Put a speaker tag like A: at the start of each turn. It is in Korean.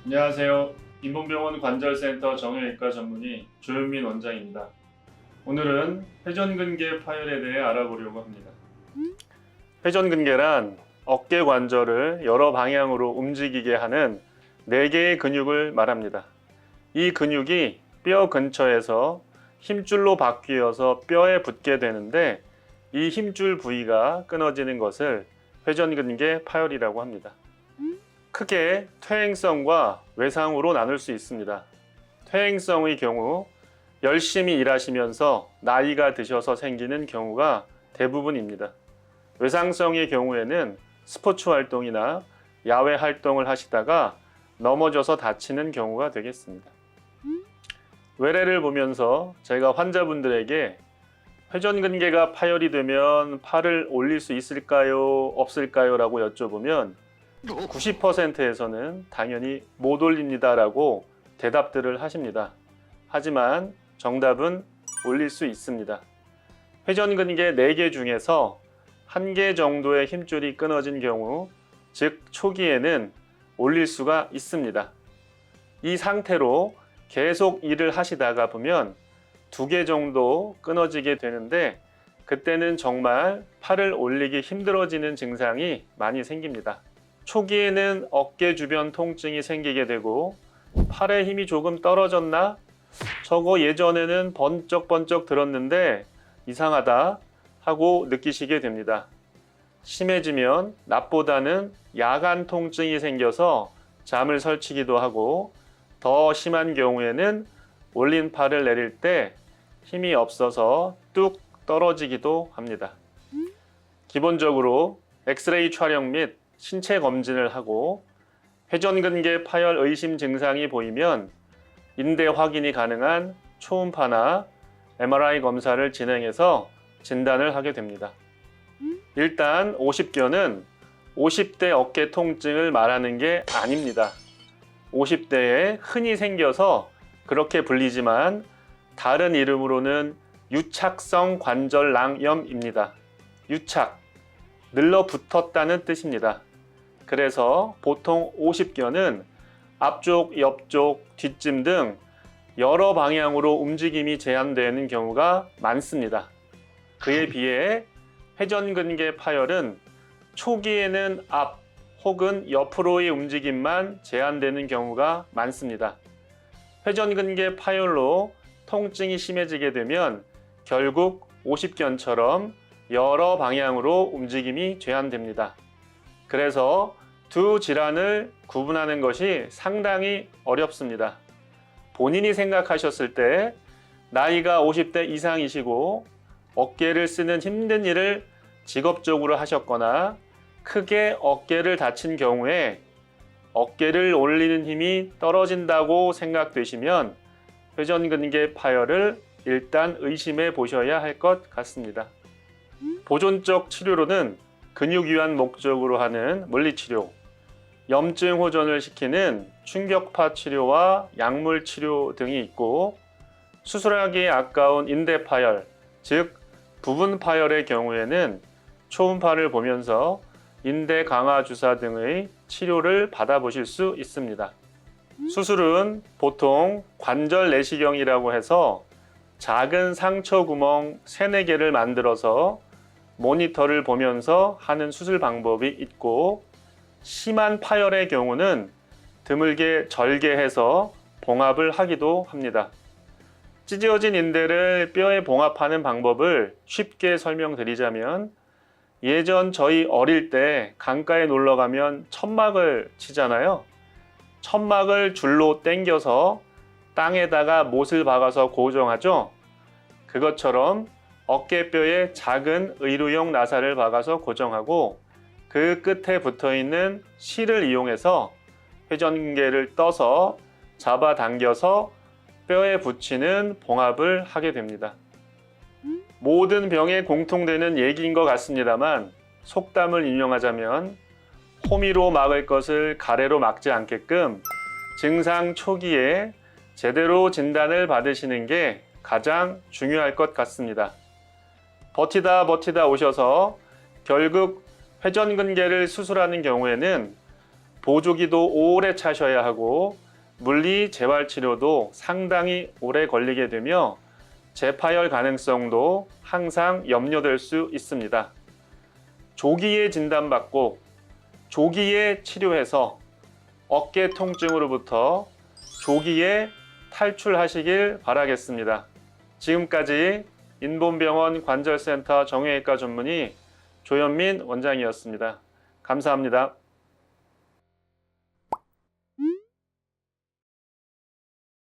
A: 안녕하세요. 인본병원 관절센터 정형외과 전문의 조현민 원장입니다. 오늘은 회전근개 파열에 대해 알아보려고 합니다. 회전근개란 어깨 관절을 여러 방향으로 움직이게 하는 4개의 근육을 말합니다. 이 근육이 뼈 근처에서 힘줄로 바뀌어서 뼈에 붙게 되는데 이 힘줄 부위가 끊어지는 것을 회전근개 파열이라고 합니다. 크게 퇴행성과 외상으로 나눌 수 있습니다. 퇴행성의 경우 열심히 일하시면서 나이가 드셔서 생기는 경우가 대부분입니다. 외상성의 경우에는 스포츠 활동이나 야외 활동을 하시다가 넘어져서 다치는 경우가 되겠습니다. 외래를 보면서 제가 환자분들에게 회전근개가 파열이 되면 팔을 올릴 수 있을까요? 없을까요? 라고 여쭤보면 90%에서는 당연히 못 올립니다 라고 대답들을 하십니다. 하지만 정답은 올릴 수 있습니다. 회전근개 4개 중에서 1개 정도의 힘줄이 끊어진 경우, 즉 초기에는 올릴 수가 있습니다. 이 상태로 계속 일을 하시다가 보면 2개 정도 끊어지게 되는데 그때는 정말 팔을 올리기 힘들어지는 증상이 많이 생깁니다. 초기에는 어깨 주변 통증이 생기게 되고 팔에 힘이 조금 떨어졌나? 저거 예전에는 번쩍번쩍 들었는데 이상하다 하고 느끼시게 됩니다. 심해지면 낮보다는 야간 통증이 생겨서 잠을 설치기도 하고 더 심한 경우에는 올린 팔을 내릴 때 힘이 없어서 뚝 떨어지기도 합니다. 기본적으로 엑스레이 촬영 및 신체 검진을 하고 회전근개 파열 의심 증상이 보이면 인대 확인이 가능한 초음파나 MRI 검사를 진행해서 진단을 하게 됩니다. 일단 50견은 50대 어깨 통증을 말하는 게 아닙니다. 50대에 흔히 생겨서 그렇게 불리지만 다른 이름으로는 유착성 관절낭염입니다. 유착, 늘러붙었다는 뜻입니다. 그래서 보통 50견은 앞쪽, 옆쪽, 뒷짐 등 여러 방향으로 움직임이 제한되는 경우가 많습니다. 그에 비해 회전근개 파열은 초기에는 앞 혹은 옆으로의 움직임만 제한되는 경우가 많습니다. 회전근개 파열로 통증이 심해지게 되면 결국 50견처럼 여러 방향으로 움직임이 제한됩니다. 그래서 두 질환을 구분하는 것이 상당히 어렵습니다. 본인이 생각하셨을 때 나이가 50대 이상이시고 어깨를 쓰는 힘든 일을 직업적으로 하셨거나 크게 어깨를 다친 경우에 어깨를 올리는 힘이 떨어진다고 생각되시면 회전근개 파열을 일단 의심해 보셔야 할 것 같습니다. 보존적 치료로는 근육 이완 목적으로 하는 물리치료, 염증 호전을 시키는 충격파 치료와 약물 치료 등이 있고 수술하기 아까운 인대 파열, 즉 부분 파열의 경우에는 초음파를 보면서 인대 강화 주사 등의 치료를 받아보실 수 있습니다. 수술은 보통 관절 내시경이라고 해서 작은 상처 구멍 3, 4개를 만들어서 모니터를 보면서 하는 수술 방법이 있고 심한 파열의 경우는 드물게 절개해서 봉합을 하기도 합니다. 찢어진 인대를 뼈에 봉합하는 방법을 쉽게 설명드리자면 예전 저희 어릴 때 강가에 놀러 가면 천막을 치잖아요. 천막을 줄로 당겨서 땅에다가 못을 박아서 고정하죠. 그것처럼 어깨뼈에 작은 의료용 나사를 박아서 고정하고 그 끝에 붙어있는 실을 이용해서 회전근개를 떠서 잡아당겨서 뼈에 붙이는 봉합을 하게 됩니다. 모든 병에 공통되는 얘기인 것 같습니다만 속담을 인용하자면 호미로 막을 것을 가래로 막지 않게끔 증상 초기에 제대로 진단을 받으시는 게 가장 중요할 것 같습니다. 버티다 오셔서 결국 회전근개를 수술하는 경우에는 보조기도 오래 차셔야 하고 물리 재활 치료도 상당히 오래 걸리게 되며 재파열 가능성도 항상 염려될 수 있습니다. 조기에 진단받고 조기에 치료해서 어깨 통증으로부터 조기에 탈출하시길 바라겠습니다. 지금까지 인본병원 관절센터 정형외과 전문의 조현민 원장이었습니다. 감사합니다.